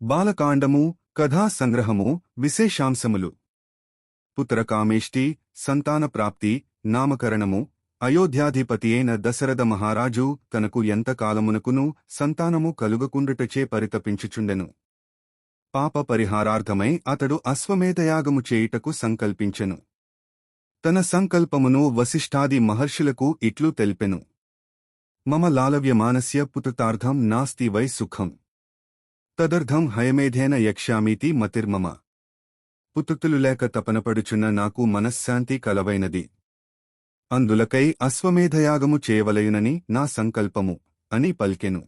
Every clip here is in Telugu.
బాలకాండము కథా సంగ్రహము విశేషాంశములు పుత్రకామేష్టి సంతానప్రాప్తి నామకరణము అయోధ్యాధిపతియైన దశరథ మహారాజు తనకు ఎంతకాలమునకును సంతానము కలుగకుండుటచే పరితపించుచుండెను. పాప పరిహారార్థమై అతడు అశ్వమేధయాగము చేయుటకు సంకల్పించెను. తన సంకల్పమును వశిష్ఠాది మహర్షులకు ఇట్లు తెలిపెను. మమ లాలవ్యమానస్య పుత్రతార్థం నాస్తి వై సుఖం తదర్థం హయమేధేన యక్ష్యామీతి మతిర్మమ. పుత్రులు లేక తపనపడుచున్న నాకు మనశ్శాంతి కలవైనది. అందులకై అశ్వమేధయాగము చేయవలయునని నా సంకల్పము అని పల్కెను.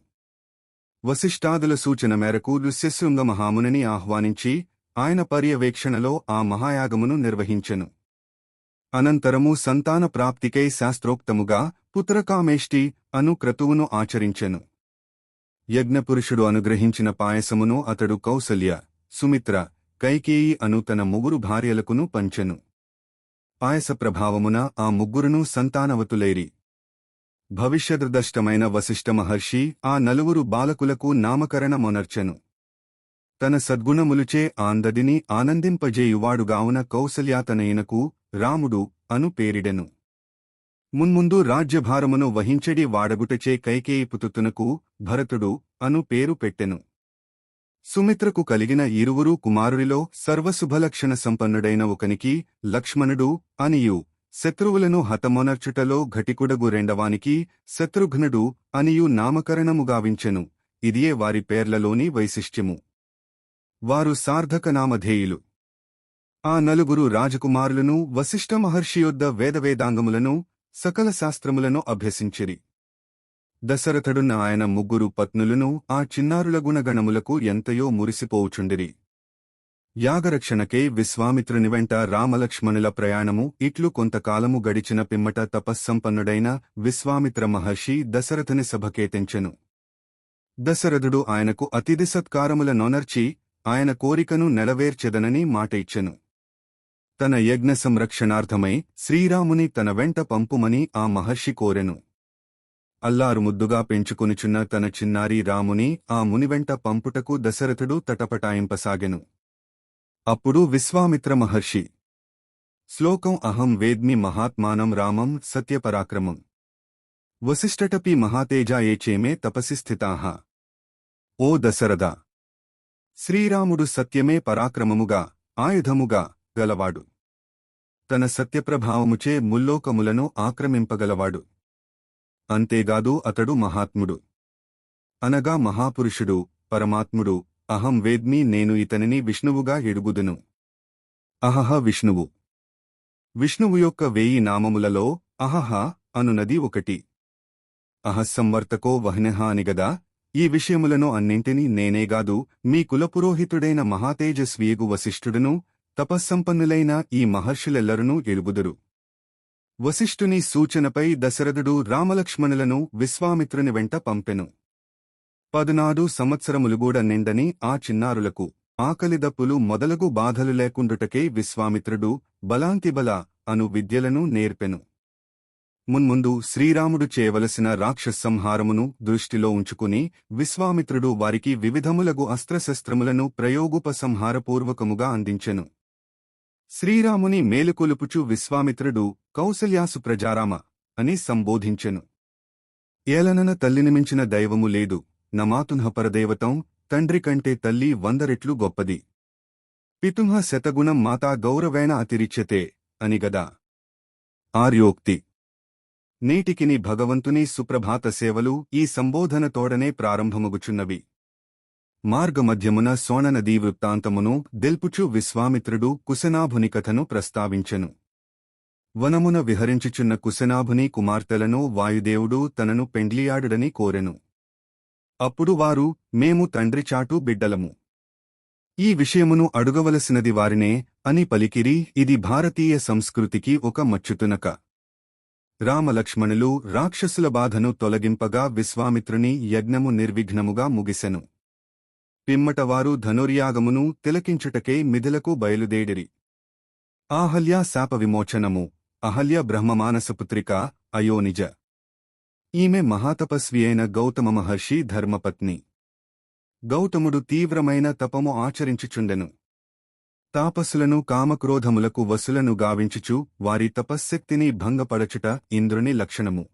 వశిష్ఠాదుల సూచన మేరకు ఋష్యశృంగ మహామునిని ఆహ్వానించి ఆయన పర్యవేక్షణలో ఆ మహాయాగమును నిర్వహించెను. అనంతరము సంతాన ప్రాప్తికై శాస్త్రోక్తముగా పుత్రకామేష్టి అను క్రతువును ఆచరించెను. యజ్ఞపురుషుడు అనుగ్రహించిన పాయసమును అతడు కౌసల్య, సుమిత్ర, కైకేయి అను తన ముగ్గురు భార్యలకును పంచెను. పాయస ప్రభావమున ఆ ముగ్గురును సంతానవతులైరి. భవిష్యదృష్టమైన వశిష్ఠ మహర్షి ఆ నలుగురు బాలకులకు నామకరణమొనర్చెను. తన సద్గుణములుచే ఆందదిని ఆనందింపజేయువాడుగావున కౌసల్యాతనయునకు రాముడు అను పేరిడెను. మున్ముందు రాజ్యభారమును వహించెడి వాడగుటచే కైకేయి పుత్రునకు భరతుడు అను పేరు పెట్టెను. సుమిత్రకు కలిగిన ఇరువురు కుమారుడిలో సర్వశుభలక్షణ సంపన్నుడైన ఒకనికి లక్ష్మణుడు అనియు, శత్రువులను హతమొనర్చుటలో ఘటికుడగు రెండవానికి శత్రుఘ్నుడు అనియు నామకరణముగావించెను. ఇదియే వారి పేర్లలోని వైశిష్ట్యము. వారు సార్థకనామధేయులు. ఆ నలుగురు రాజకుమారులను వశిష్ఠ మహర్షియొద్ద వేదవేదాంగములను సకల శాస్త్రములను అభ్యసించిరి. దశరథుడున్న ఆయన ముగ్గురు పత్నులను ఆ చిన్నారుల గుణగణములకు ఎంతయో మురిసిపోవుచుండిరి. యాగరక్షణకై విశ్వామిత్రుని వెంట రామలక్ష్మణుల ప్రయాణము ఇట్లు కొంతకాలము గడిచిన పిమ్మట తపస్సంపన్నుడైన విశ్వామిత్ర మహర్షి దశరథుని సభకేతించెను. దశరథుడు ఆయనకు అతిథి సత్కారముల నొనర్చి ఆయన కోరికను నెరవేర్చెదనని మాట ఇచ్చెను. తన యజ్ఞ సంరక్షణార్థమై శ్రీరాముని తన వెంట పంపుమని ఆ మహర్షి కోరెను. అల్లారు ముద్దుగా పెంచుకొనుచున్న తన చిన్నారి రాముని ఆ మునివెంట పంపుటకు దశరథుడు తటపటాయింపసాగెను. అప్పుడు విశ్వామిత్ర మహర్షి శ్లోకం అహం వేద్మి మహాత్మానం రామం సత్యపరాక్రమం వశిష్ఠటపి మహాతేజా ఏ చేమే తపసి స్థితాః. ఓ దశరథ! శ్రీరాముడు సత్యమే పరాక్రమముగా ఆయుధముగా గలవాడు. తన సత్యప్రభావముచే ముల్లోకములను ఆక్రమింపగలవాడు. అంతేగాదు అతడు మహాత్ముడు, అనగా మహాపురుషుడు, పరమాత్ముడు. అహం వేద్మి, నేను ఇతనిని విష్ణువుగా ఎడుగుదును. అహహ విష్ణువు. విష్ణువు యొక్క 1000 నామములలో అహహ అనునది ఒకటి. అహస్సంవర్తకో వహ్నః అనిగదా. ఈ విషయములను అన్నింటినీ నేనేగాదు మీ కులపురోహితుడైన మహాతేజస్వియగు వశిష్ఠుడును తపస్సంపన్నులైన ఈ మహర్షులెల్లరునూ ఎరుగుదురు. వశిష్ఠుని సూచనపై దశరథుడు రామలక్ష్మణులను విశ్వామిత్రుని వెంట పంపెను. 14 సంవత్సరములుగూడ నిండని ఆ చిన్నారులకు ఆకలిదప్పులు మొదలగు బాధలు లేకుండుటకై విశ్వామిత్రుడు బలాంతిబల అను విద్యలను నేర్పెను. మున్ముందు శ్రీరాముడు చేయవలసిన రాక్షసంహారమును దృష్టిలో ఉంచుకుని విశ్వామిత్రుడు వారికి వివిధములగు అస్త్రశస్త్రములను ప్రయోగుపసంహారపూర్వకముగా అందించెను. శ్రీరాముని మేలుకొలుపుచు విశ్వామిత్రుడు కౌసల్యాసు ప్రజారామ అని సంబోధించెను. ఏలనన తల్లిని మించిన దైవము లేదు. నమాతున్హ పరదేవతం. తండ్రి కంటే తల్లి 100 రెట్లు గొప్పది. పితుంహ శతగుణం మాతా గౌరవేణ అతిరిచ్యతే అనిగదా. ఆర్యోక్తి. నేటికిని భగవంతుని సుప్రభాత సేవలు ఈ సంబోధనతోడనే ప్రారంభమగుచున్నవి. మార్గమధ్యమున సోణనదీ వృత్తాంతమును దెల్పుచు విశ్వామిత్రుడు కుశనాభుని కథను ప్రస్తావించెను. వనమున విహరించుచున్న కుశనాభుని కుమార్తెలను వాయుదేవుడు తనను పెండ్లియాడుడని కోరెను. అప్పుడు వారు, మేము తండ్రి చాటు బిడ్డలము. ఈ విషయమును అడుగవలసినది వారినే అని పలికిరి. ఇది భారతీయ సంస్కృతికి ఒక మచ్చుతునక. రామలక్ష్మణులు రాక్షసుల బాధను తొలగింపగా విశ్వామిత్రుని యజ్ఞము నిర్విఘ్నముగా ముగిసెను. పిమ్మటవారు ధనుర్యాగమును తిలకించుటకై మిథిలకు బయలుదేడిరి. ఆహల్యా శాప విమోచనము. అహల్య బ్రహ్మమానసపుత్రిక, అయోనిజ. ఈమె మహాతపస్వి అయిన గౌతమ మహర్షి ధర్మపత్ని. గౌతముడు తీవ్రమైన తపము ఆచరించుచుండెను. తాపసులను కామక్రోధములకు వసులను గావించుచు వారి తపశ్శక్తిని భంగపడచుట ఇంద్రుని లక్షణము.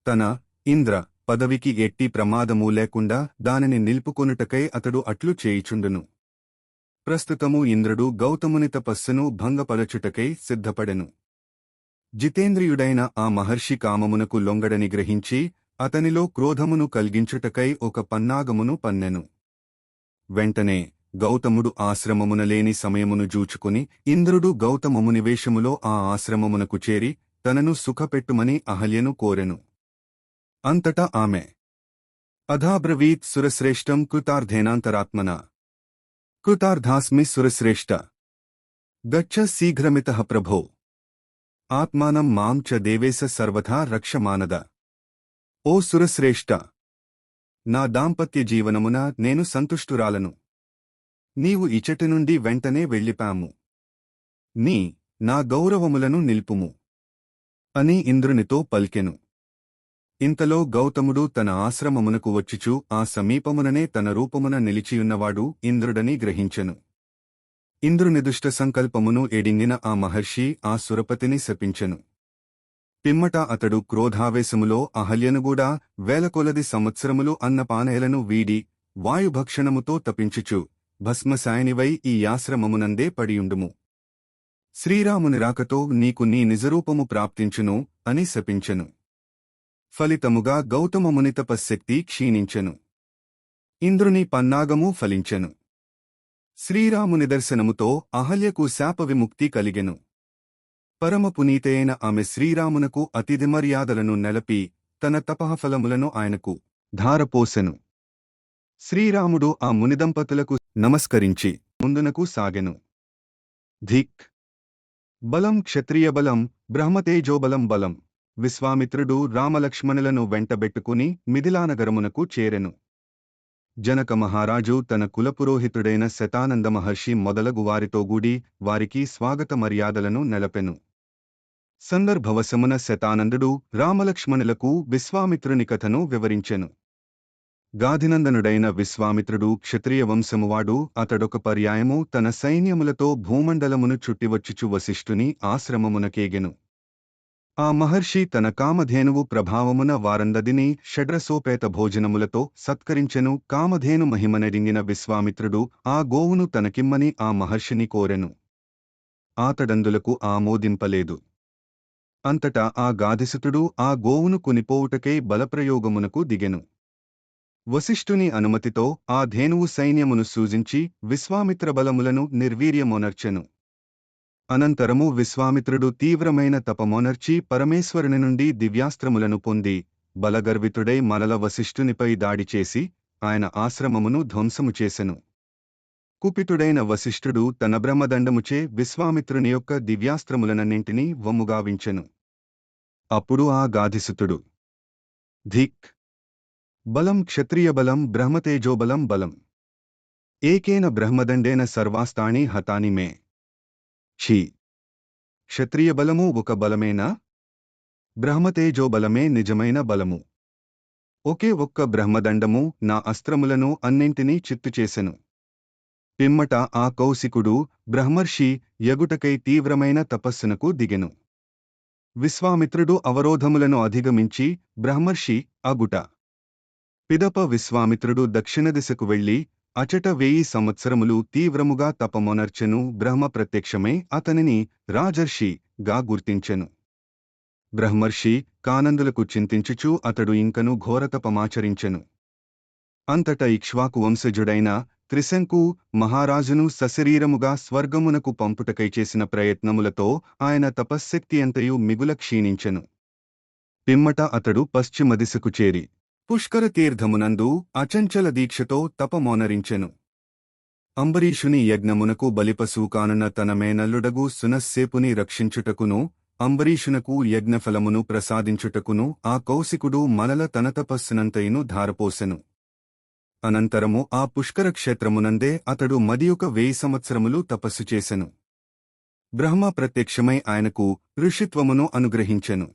తన ఇంద్ర పదవికి ఎట్టి ప్రమాదమూ లేకుండా దానిని నిలుపుకొనుటకై అతడు అట్లు చేయుచుండును. ప్రస్తుతము ఇంద్రుడు గౌతముని తపస్సును భంగపరచుటకై సిద్ధపడెను. జితేంద్రియుడైన ఆ మహర్షి కామమునకు లొంగడని గ్రహించి అతనిలో క్రోధమును కల్గించుటకై ఒక పన్నాగమును పన్నెను. వెంటనే గౌతముడు ఆశ్రమమునలేని సమయమును జూచుకుని ఇంద్రుడు గౌతమముని వేషములో ఆ ఆశ్రమమునకు చేరి తనను సుఖపెట్టుమని అహల్యను కోరెను. అంతటా ఆమె అథాబ్రవీత్ సురశ్రేష్టం కృతార్థేనాంతరాత్మన కృతార్థాస్మి సురశ్రేష్ట గచ్చ శీఘ్రమితః ప్రభో ఆత్మానం మాం చ దేవేశ సర్వథా రక్షమానద. ఓ సురశ్రేష్ట, నా దాంపత్య జీవనమున నేను సంతుష్టురాలను. నీవు ఇచటి నుండి వెంటనే వెళ్ళిపాము. నా గౌరవములను నిల్పుము అని ఇంద్రునితో పల్కెను. ఇంతలో గౌతముడు తన ఆశ్రమమునకు వచ్చుచూ ఆ సమీపముననే తన రూపమున నిలిచియున్నవాడు ఇంద్రుడని గ్రహించెను. ఇంద్రునిదుష్ట సంకల్పమును ఎడింగిన ఆ మహర్షి ఆ సురపతిని శపించెను. పిమ్మట అతడు క్రోధావేశములో అహల్యనుగూడా వేలకొలది సంవత్సరములు అన్నపానయలను వీడి వాయుభక్షణముతో తపించుచు భస్మశాయనివై ఈ ఆశ్రమమునందే పడియుండుము. శ్రీరాముని రాకతో నీకు నీ నిజరూపము ప్రాప్తించును అని శపించెను. ఫలితముగా గౌతమముని తపశ్శక్తి క్షీణించెను. ఇంద్రుని పన్నాగము ఫలించెను. శ్రీరాముని దర్శనముతో అహల్యకు శాప విముక్తి కలిగెను. పరమపునీతయైన ఆమె శ్రీరామునకు అతిథి మర్యాదలను నెలపి తన తపఃఫలములను ఆయనకు ధారపోసెను. శ్రీరాముడు ఆ మునిదంపతులకు నమస్కరించి ముందునకు సాగెను. ధిక్ బలం క్షత్రియబలం బ్రహ్మతేజోబలం బలం. విశ్వామిత్రుడు రామలక్ష్మణులను వెంటబెట్టుకుని మిథిలానగరమునకు చేరెను. జనక మహారాజు తన కులపురోహితుడైన శతానంద మహర్షి మొదలగు వారితోగూడి వారికి స్వాగత మర్యాదలను నెలపెను. సందర్భవశమున శతానందుడు రామలక్ష్మణులకు విశ్వామిత్రుని కథను వివరించెను. గాధినందనుడైన విశ్వామిత్రుడు క్షత్రియ వంశమువాడు. అతడొక పర్యాయము తన సైన్యములతో భూమండలమును చుట్టివచ్చుచు వశిష్ఠుని ఆశ్రమమునకేగెను. ఆ మహర్షి తన కామధేనువు ప్రభావమున వారందదిని షడ్రసోపేత భోజనములతో సత్కరించెను. కామధేను మహిమనెరింగిన విశ్వామిత్రుడు ఆ గోవును తనకిమ్మని ఆ మహర్షిని కోరెను. ఆతడందులకు ఆమోదింపలేదు. అంతటా ఆ గాధిసుతుడు ఆ గోవును కొనిపోవుటకై బలప్రయోగమునకు దిగెను. వశిష్ఠుని అనుమతితో ఆ ధేనువు సైన్యమును సూజించి విశ్వామిత్ర బలములను నిర్వీర్యమొనర్చెను. అనంతరము విశ్వామిత్రుడు తీవ్రమైన తపమొనర్చి పరమేశ్వరుని నుండి దివ్యాస్త్రములను పొంది బలగర్వితుడై మరల వశిష్ఠునిపై దాడిచేసి ఆయన ఆశ్రమమును ధ్వంసము చేసెను. కుపితుడైన వశిష్ఠుడు తన బ్రహ్మదండముచే విశ్వామిత్రుని యొక్క దివ్యాస్త్రములనన్నింటినీ వమ్ముగావించెను. అప్పుడు ఆ గాధిసుతుడు ధిక్ బలం క్షత్రియబలం బ్రహ్మతేజోబలం బలం ఏకేన బ్రహ్మదండేన సర్వాస్తాని హతాని మే. ఛీ! క్షత్రియబలము ఒక బలమేనా? బ్రహ్మతేజోబలమే నిజమైన బలము. ఒకే ఒక్క బ్రహ్మదండము నా అస్త్రములను అన్నింటినీ చిత్తుచేసెను. పిమ్మట ఆ కౌశికుడు బ్రహ్మర్షి యగుటకై తీవ్రమైన తపస్సునకు దిగెను. విశ్వామిత్రుడు అవరోధములను అధిగమించి బ్రహ్మర్షి అగుట. పిదప విశ్వామిత్రుడు దక్షిణ దిశకు వెళ్లి అచట 1000 సంవత్సరములు తీవ్రముగా తపమొనర్చెను. బ్రహ్మ ప్రత్యక్షమై అతనిని రాజర్షి గా గుర్తించెను. బ్రహ్మర్షి కానందులకు చింతించుచూ అతడు ఇంకను ఘోరతపమాచరించెను. అంతట ఇక్ష్వాకు వంశజుడైన త్రిశంకు మహారాజును సశరీరముగా స్వర్గమునకు పంపుటకై చేసిన ప్రయత్నములతో ఆయన తపశ్శక్తి అంతయు మిగుల క్షీణించెను. పిమ్మట అతడు పశ్చిమ దిశకు చేరి పుష్కర తీర్థమునందు అచంచల దీక్షతో తపమోనరించెను. అంబరీషుని యజ్ఞమునకు బలిపశువుకానున్న తన మేనల్లుడగు సునస్సేపుని రక్షించుటకును అంబరీషునకు యజ్ఞఫలమును ప్రసాదించుటకును ఆ కౌశికుడు మలల తన తపస్సునంతయును ధారపోసెను. అనంతరము ఆ పుష్కరక్షేత్రమునందే అతడు మదియొక 1000 సంవత్సరములు తపస్సు చేసెను. బ్రహ్మ ప్రత్యక్షమై ఆయనకు ఋషిత్వమును అనుగ్రహించెను.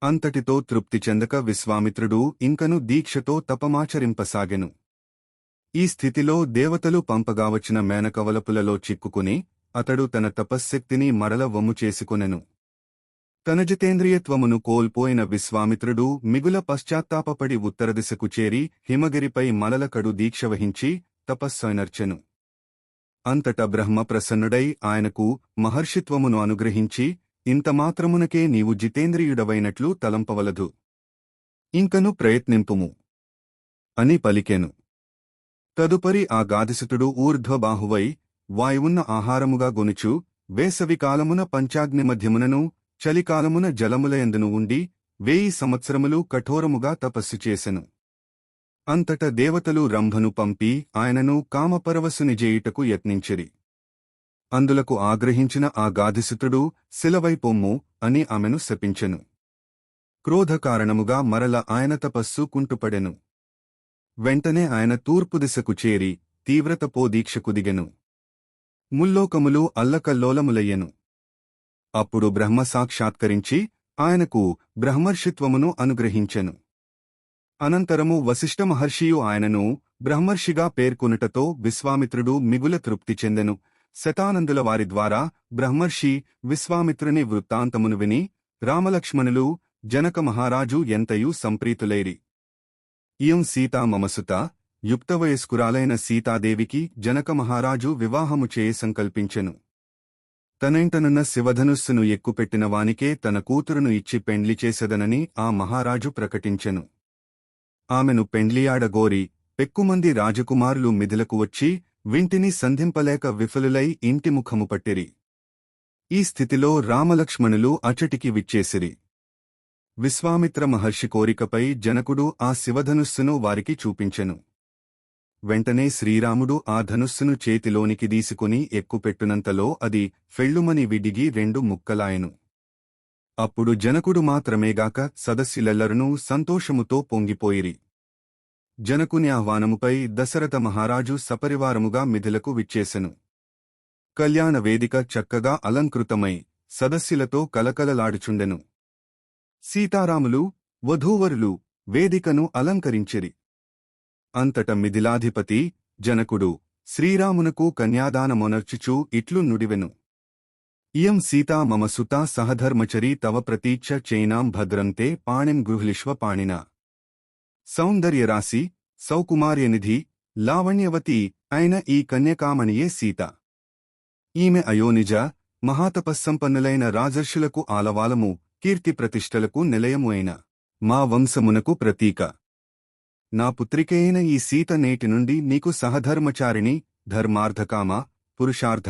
అంతటితో తృప్తి చెందక విశ్వామిత్రుడు ఇంకను దీక్షతో తపమాచరింపసాగెను. ఈ స్థితిలో దేవతలు పంపగావచ్చిన మేనకవలపులలో చిక్కుకుని అతడు తన తపశ్శక్తిని మరల వమ్ము చేసుకొనెను. తన జితేంద్రియత్వమును కోల్పోయిన విశ్వామిత్రుడు మిగుల పశ్చాత్తాపపడి ఉత్తరదిశకు చేరి హిమగిరిపై మలలకడు దీక్షవహించి తపస్సైనర్చెను. అంతట బ్రహ్మ ప్రసన్నుడై ఆయనకు మహర్షిత్వమును అనుగ్రహించి, ఇంతమాత్రమునకే నీవు జితేంద్రియుడవైనట్లు తలంపవలదు. ఇంకను ప్రయత్నింపుము అని పలికెను. తదుపరి ఆ గాదిసుతుడు ఊర్ధ్వబాహువై వాయువున్న ఆహారముగా గొనుచు వేసవికాలమున పంచాగ్ని మధ్యమునను చలికాలమున జలములయందును ఉండి 1000 సంవత్సరములు కఠోరముగా తపస్సు చేసెను. అంతట దేవతలు రంభను పంపి ఆయనను కామపరవశుని చేయుటకు యత్నించిరి. అందులకు ఆగ్రహించిన ఆ గాదిసుతుడు శిలవైపొమ్ము అని ఆమెను శపించెను. క్రోధ కారణముగా మరల ఆయన తపస్సు కుంటుపడెను. వెంటనే ఆయన తూర్పు దిశకు చేరి తీవ్రతపో దీక్షకు దిగెను. ముల్లోకములు అల్లకల్లోలములయ్యెను. అప్పుడు బ్రహ్మ సాక్షాత్కరించి ఆయనకు బ్రహ్మర్షిత్వమును అనుగ్రహించెను. అనంతరము వశిష్ఠ మహర్షియు ఆయనను బ్రహ్మర్షిగా పేర్కొనుటతో విశ్వామిత్రుడు మిగుల తృప్తి చెందెను. శతానందుల వారి ద్వారా బ్రహ్మర్షి విశ్వామిత్రుని వృత్తాంతమును విని రామలక్ష్మణులు జనక మహారాజు ఎంతయూ సంప్రీతులైరి. ఇయం సీతా మమసుత, యుక్తవయస్కురాలైన సీతాదేవికి జనక మహారాజు వివాహము చేయ సంకల్పించెను. తనెంటనున్న శివధనుస్సును ఎక్కుపెట్టిన వానికే తన కూతురును ఇచ్చి పెండ్లి చేసెదనని ఆ మహారాజు ప్రకటించెను. ఆమెను పెండ్లియాడగోరి పెక్కుమంది రాజకుమారులు మిథిలకు వచ్చి వింటిని సంధింపలేక విఫలులై ఇంటి ముఖము పట్టిరి. ఈ స్థితిలో రామలక్ష్మణులు అచటికి విచ్చేసిరి. విశ్వామిత్ర మహర్షి కోరికపై జనకుడు ఆ శివధనుస్సును వారికి చూపించెను. వెంటనే శ్రీరాముడు ఆ ధనుస్సును చేతిలోనికి దీసుకుని ఎక్కుపెట్టునంతలో అది ఫెళ్ళుమని విడిగి 2 ముక్కలాయెను. అప్పుడు జనకుడు మాత్రమేగాక సదస్సులెల్లరునూ సంతోషముతో పొంగిపోయిరి. జనకుని ఆహ్వానముపై దశరథ మహారాజు సపరివారముగా మిథిలకు విచ్చేసెను. కళ్యాణ వేదిక చక్కగా అలంకృతమై సదస్సులతో కలకలలాడుచుండెను. సీతారాములు వధూవరులు వేదికను అలంకరించిరి. అంతట మిథిలాధిపతి జనకుడు శ్రీరామునకు కన్యాదానమొనర్చుచూ ఇట్లు నుడివెను. ఇయం సీతా మమ సుతా సహధర్మచరీ తవ ప్రతీచ్ఛ చైనాం భద్రంతే పాణిం గృహ్లిష్వ పాణినా. సౌందర్యరాశి సౌకుమార్యనిధి లావణ్యవతి అయిన ఈ కన్యకామణియే సీత. ఈమె అయోనిజ మహాతపస్సంపన్నులైన రాజర్షులకు ఆలవాలము, కీర్తి ప్రతిష్టలకు నిలయము అయిన మా వంశమునకు ప్రతీక. నా పుత్రికైన ఈ సీత నేటి నుండి నీకు సహధర్మచారిణి, ధర్మార్థకామ పురుషార్థ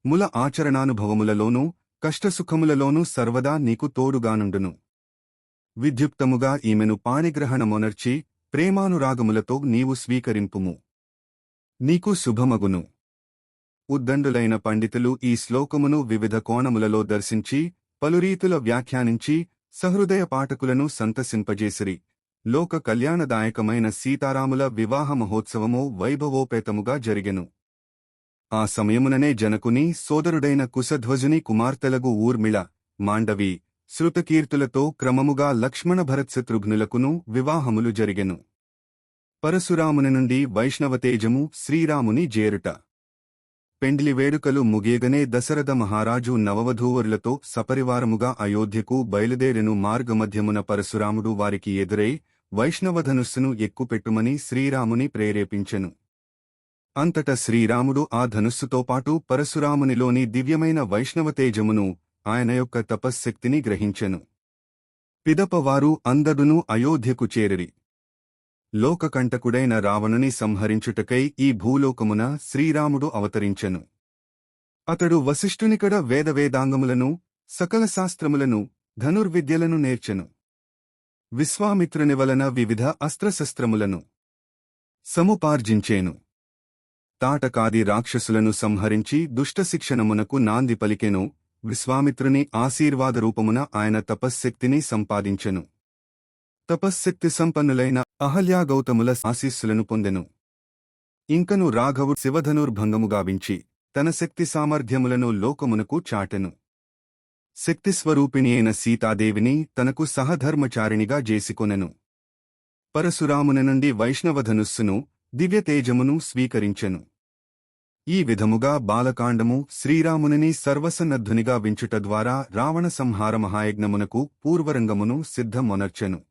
ముల ఆచరణానుభవములలోనూ కష్టసుఖములలోనూ సర్వదా నీకు తోడుగానుండును. విద్యుక్తముగా ఈమెను పాణిగ్రహణమొనర్చి ప్రేమానురాగములతో నీవు స్వీకరింపుము. నీకు శుభమగును. ఉద్దండులైన పండితులు ఈ శ్లోకమును వివిధ కోణములలో దర్శించి పలురీతుల వ్యాఖ్యానించి సహృదయ పాఠకులను సంతసింపజేసిరి. లోక కళ్యాణదాయకమైన సీతారాముల వివాహ మహోత్సవము వైభవోపేతముగా జరిగెను. ఆ సమయముననే జనకుని సోదరుడైన కుశధ్వజుని కుమార్తెలగు ఊర్మిళ, మాండవి, శృతకీర్తులతో క్రమముగా లక్ష్మణ భరత్శత్రుఘ్నులకును వివాహములు జరిగెను. పరశురాముని నుండి వైష్ణవతేజము శ్రీరాముని జేరుట. పెండ్లి వేడుకలు ముగియగనే దశరథ మహారాజు నవవధూవరులతో సపరివారముగా అయోధ్యకు బయలుదేరెను. మార్గమధ్యమున పరశురాముడు వారికి ఎదురై వైష్ణవధనుస్సును ఎక్కుపెట్టుమని శ్రీరాముని ప్రేరేపించెను. అంతట శ్రీరాముడు ఆ ధనుస్సుతో పాటు పరశురామునిలోని దివ్యమైన వైష్ణవతేజమును, ఆయన యొక్క తపశ్శక్తిని గ్రహించెను. పిదప వారు అందరునూ అయోధ్యకు చేరిరి. లోకకంటకుడైన రావణుని సంహరించుటకై ఈ భూలోకమున శ్రీరాముడు అవతరించెను. అతడు వశిష్ఠునికడ వేదవేదాంగములను, సకల శాస్త్రములను, ధనుర్విద్యలను నేర్చెను. విశ్వామిత్రుని వలన వివిధ అస్త్రశస్త్రములను సముపార్జించేను. తాటకాది రాక్షసులను సంహరించి దుష్టశిక్షణమునకు నాంది పలికెను. విశ్వామిత్రుని ఆశీర్వాదరూపమున ఆయన తపశ్శక్తిని సంపాదించెను. తపశ్శక్తి సంపన్నులైన అహల్యాగౌతముల ఆశీస్సులను పొందెను. ఇంకను రాఘవుడు శివధనుర్భంగము గావించి తన శక్తి సామర్థ్యములను లోకమునకు చాటెను. శక్తిస్వరూపిణి అయిన సీతాదేవిని తనకు సహధర్మచారిణిగా జేసికొనెను. పరశురాముని నుండి వైష్ణవధనుస్సును, దివ్యతేజమును స్వీకరించెను. ఈ విధముగా బాలకాండము శ్రీరామునిని సర్వసన్నద్ధునిగా వించుట ద్వారా రావణ సంహార మహాయజ్ఞమునకు పూర్వరంగమును సిద్ధమొనర్చెను.